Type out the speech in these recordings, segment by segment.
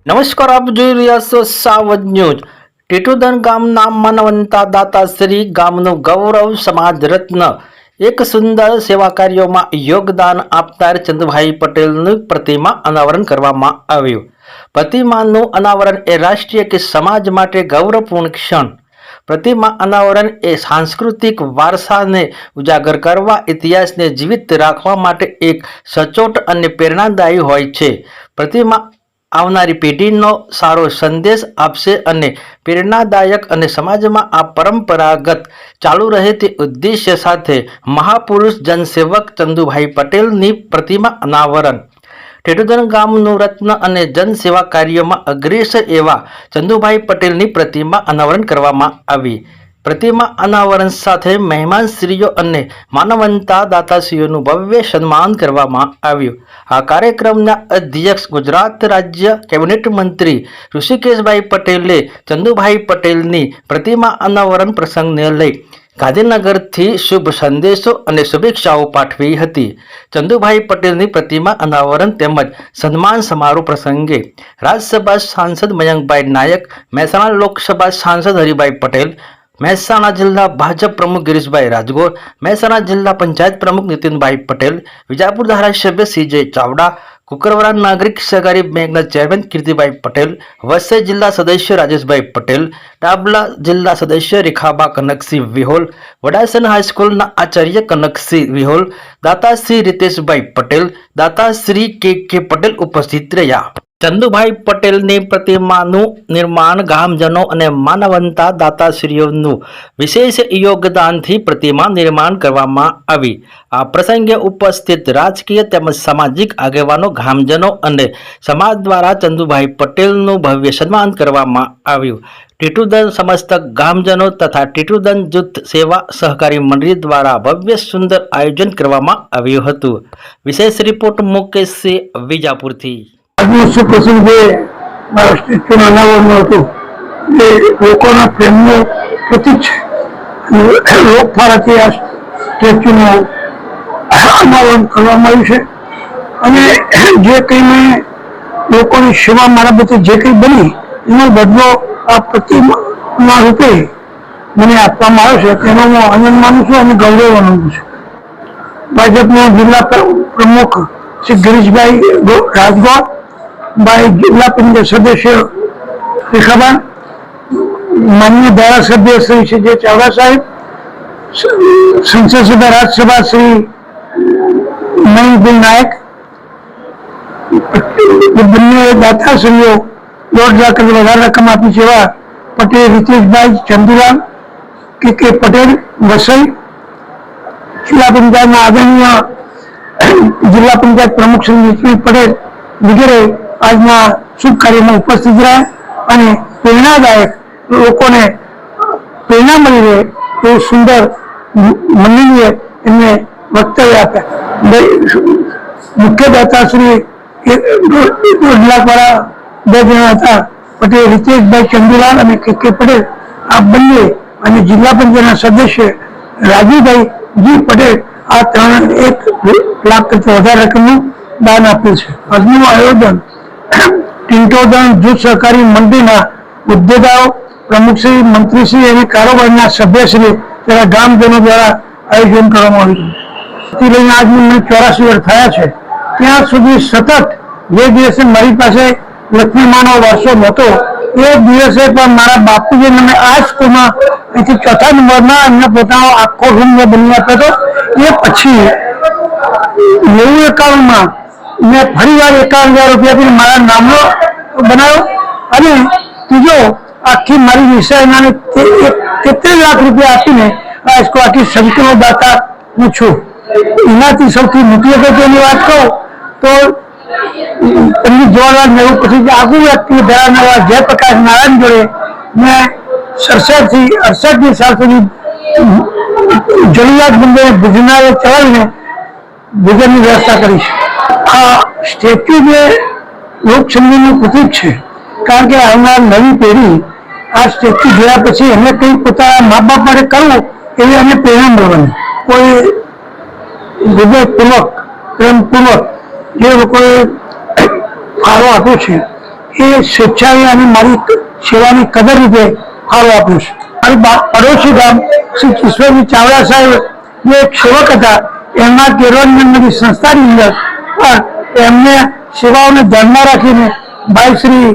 નમસ્કાર, આપ જોઈ રહ્યા છો સાવજ ન્યૂઝ. ટીટુદન ગામના માનવંતા દાતાશ્રી, ગામનું ગૌરવ, સમાજ રત્ન, એક સુંદર સેવા કાર્યોમાં યોગદાન આપનાર ચંદુભાઈ પટેલનું પ્રતિમા અનાવરણ કરવામાં આવ્યું. પ્રતિમાનું અનાવરણ એ રાષ્ટ્રીય કે સમાજ માટે ગૌરવપૂર્ણ ક્ષણ. પ્રતિમા અનાવરણ એ સાંસ્કૃતિક વારસાને ઉજાગર કરવા, ઇતિહાસને જીવિત રાખવા માટે એક સચોટ અને પ્રેરણાદાયી હોય છે. પ્રતિમા આવનારી પેઢીનો સારો સંદેશ આપશે અને પ્રેરણાદાયક અને સમાજમાં આ પરંપરાગત ચાલુ રહે તે ઉદ્દેશ્ય સાથે મહાપુરુષ જનસેવક ચંદુભાઈ પટેલની પ્રતિમા અનાવરણ. ટેટુદન ગામનું રત્ન અને જનસેવા કાર્યોમાં અગ્રેસર એવા ચંદુભાઈ પટેલની પ્રતિમા અનાવરણ કરવામાં આવી. પ્રતિમા અનાવરણ સાથે મહેમાનશ્રીઓ અને માનવંતા દાતાશ્રીઓનું ભવ્ય સન્માન કરવામાં આવ્યું. આ કાર્યક્રમના અધ્યક્ષ ગુજરાત રાજ્ય કેબિનેટ મંત્રી ઋષિકેશભાઈ પટેલે ચંદુભાઈ પટેલની પ્રતિમા અનાવરણ પ્રસંગને લઈ ગાંધીનગરથી શુભ સંદેશો અને શુભેચ્છાઓ પાઠવી હતી. ચંદુભાઈ પટેલની પ્રતિમા અનાવરણ તેમજ સન્માન સમારોહ પ્રસંગે રાજ્યસભા સાંસદ મયંકભાઈ નાયક, મહેસાણા લોકસભા સાંસદ હરિભાઈ પટેલ, મહેસાણા જિલ્લા ભાજપ પ્રમુખ ગિરીશભાઈ રાજગોર, મહેસાણા જિલ્લા પંચાયત પ્રમુખ નીતિનભાઈ પટેલ, વિજાપુર ધારાસભ્ય સીજે ચાવડા, કુકરવાડા નાગરિક સહકારી બેંકના ચેરમેન કીર્તિભાઈ પટેલ, વસઈ જિલ્લા સદસ્ય રાજેશભાઈ પટેલ, ડાબલા જિલ્લા સદસ્ય રેખાબા કનકસિંહ વિહોલ, વડાસન હાઈસ્કૂલના આચાર્ય કનકસિંહ વિહોલ, દાતાશ્રી રીતેશભાઈ પટેલ, દાતાશ્રી કે પટેલ ઉપસ્થિત રહ્યા. ચંદુભાઈ પટેલની પ્રતિમાનું નિર્માણ ગામજનો અને માનવંતા દાતાશ્રીઓનું વિશેષ યોગદાનથી પ્રતિમા નિર્માણ કરવામાં આવી. આ પ્રસંગે ઉપસ્થિત રાજકીય તેમજ સામાજિક આગેવાનો, ગામજનો અને સમાજ દ્વારા ચંદુભાઈ પટેલનું ભવ્ય સન્માન કરવામાં આવ્યું. ટીટુદન સમસ્ત ગામજનો તથા ટીટુદન જૂથ સેવા સહકારી મંડળી દ્વારા ભવ્ય સુંદર આયોજન કરવામાં આવ્યું હતું. વિશેષ રિપોર્ટ મુકેશસિંહ, વિજાપુરથી. આજનો શુભ પ્રસંગ જે મારા સ્ટેચ્યુનું અનાવરણ હતું એ લોકોના પ્રેમનું પ્રતીક છે. લોકફાળાથી આ સ્ટેચ્યુનું અનાવરણ કરવામાં આવ્યું છે અને જે કંઈ મેં લોકોની સેવા મારા બધે જે કંઈ બની એનો બદલો આ પ્રતિમા રૂપે મને આપવામાં આવ્યો છે તેનો હું આનંદ માનું છું અને ગૌરવ અનુભવું છું. ભાજપના જિલ્લા પ્રમુખ શ્રી ગિરીશભાઈ રાજગોર, ભાઈ જિલ્લા પંચાયત સદસ્ય રેખાબા, માન્ય ધારાસભ્ય શ્રી સીજે ચાવડા સાહેબ, સંસદ સભ્ય રાજ્યસભા શ્રી મયંકભાઈ નાયક, બંને દાતાશ્રીઓ 1.5 લાખ કરતા વધારે રકમ આપી છે એવા પટેલ રીતેશભાઈ, ચંદુલાલ કે પટેલ વસઈ, જિલ્લા પંચાયતના આદરણીય જિલ્લા પંચાયત પ્રમુખ શ્રી નીતિનભાઈ પટેલ વગેરે આજના શુભ કાર્યમાં ઉપસ્થિત રહ્યા અને પ્રેરણાદાયક લોકોને પ્રેરણા મળી રહે એવું સુંદર મંડળીએ એમને વક્તવ્ય આપ્યા. મુખ્ય દાતાશ્રી 1.5 લાખવાળા 2 જણા હતા, પટેલ રીતેશભાઈ ચંદુલાલ અને કે પટેલ, આ બંને અને જિલ્લા પંચાયતના સદસ્ય રાજુભાઈ જી પટેલ, આ 1 લાખ કરતા વધારે રકમનું દાન આપ્યું છે. આજનું આયોજન ટીટુદન જૂથ સહકારી મંડળીના હોદ્દેદારો, પ્રમુખશ્રી, મંત્રીશ્રી અને કારોબારના સભ્યશ્રી તથા ગામજનો દ્વારા આયોજન કરવામાં આવ્યું છે. લઈને આજ મને 84 વર્ષ થયા છે. ત્યાં સુધી સતત જે દિવસે મારી પાસે લક્ષ્મીમાનો વારસો નહોતો એ દિવસે પણ મારા બાપુજી મને આ સ્કૂલમાં અહીંથી 4થા નંબરના એમને પોતાનો આખો રૂમ બની આપ્યો હતો. એ પછી 91 મેં ફરીવાર 51,000 રૂપિયાથી મારા નામનો બનાવ્યો અને ત્રીજો આખી મારી નિશાળીને 33 લાખ રૂપિયા આપીને આ સ્કૂલ આખી સંખ્યાનો દાતા હું છું. એનાથી સૌથી મોટી અગત્યની વાત કહું તો પંડિત જવાહરલાલ નહેરુ પછી આગળ વ્યક્તિ ધરાવનારા જયપ્રકાશ નારાયણ જોડે મેં 67 સાલ સુધી જરૂરિયાતમંદોને ભોજનાલય ચલાવીને ભોજનની વ્યવસ્થા કરી છે. આ સ્ટેચ્યુ જે લોકસંગીતનું પ્રતીક છે, કારણ કે આવનાર નવી પેઢી આ સ્ટેચ્યુ જોયા પછી એમને કંઈ પોતાના મા બાપ માટે કરવું એવી અમને પ્રેરણા મળવાની. કોઈ હૃદયપૂર્વક, પ્રેમપૂર્વક જે લોકોએ ફાળો આપ્યો છે એ સ્વેચ્છાએ અને મારી સેવાની કદર રીતે ફાળો આપ્યો છે. મારી પડોશી ગામ શ્રી કિશોરજી ચાવડા સાહેબ જે એક સેવક હતા, એમના કેળવણી સંસ્થાની અંદર પણ એમને સેવાઓને ધ્યાનમાં રાખીને ભાઈ શ્રી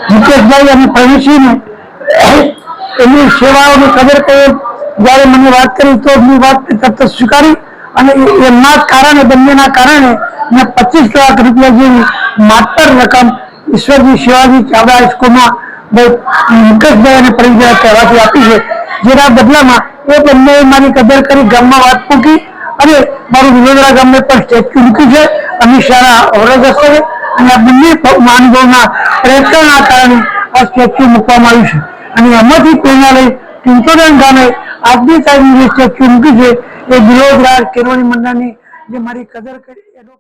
મુકેશભાઈ અને પ્રવીણસિંહને એમની સેવાઓની કદર કરી જયારે મને વાત કરી તો એમની વાત તરત સ્વીકારી અને એમના કારણે બંનેના કારણે મેં 25 લાખ રૂપિયા જેવી માત્ર રકમ ઈશ્વરજી શિવાજી ચાવડા હાઈસ્કૂલમાં મુકેશભાઈ અને પ્રવીણભાઈ કહેવાથી આપી છે. જેના બદલામાં એ બંને મારી કદર કરી ગામમાં વાત મૂકી અને મારું વિલોદરા ગામને પણ સ્ટેચ્યુ મૂક્યું છે. અમિત શાહના ઓરડસ્તે અને આ બંને મહાનુભાવના પ્રયત્નોના કારણે આ સ્ટેચ્યુ મૂકવામાં આવ્યું છે અને એમાંથી પ્રેરણા લઈ ટિંટોડન ગામે આજની તારીખે જે સ્ટેચ્યુ મૂક્યું છે એ વિલોદરા કેળવણી મંડળની જે મારી કદર કરી એનો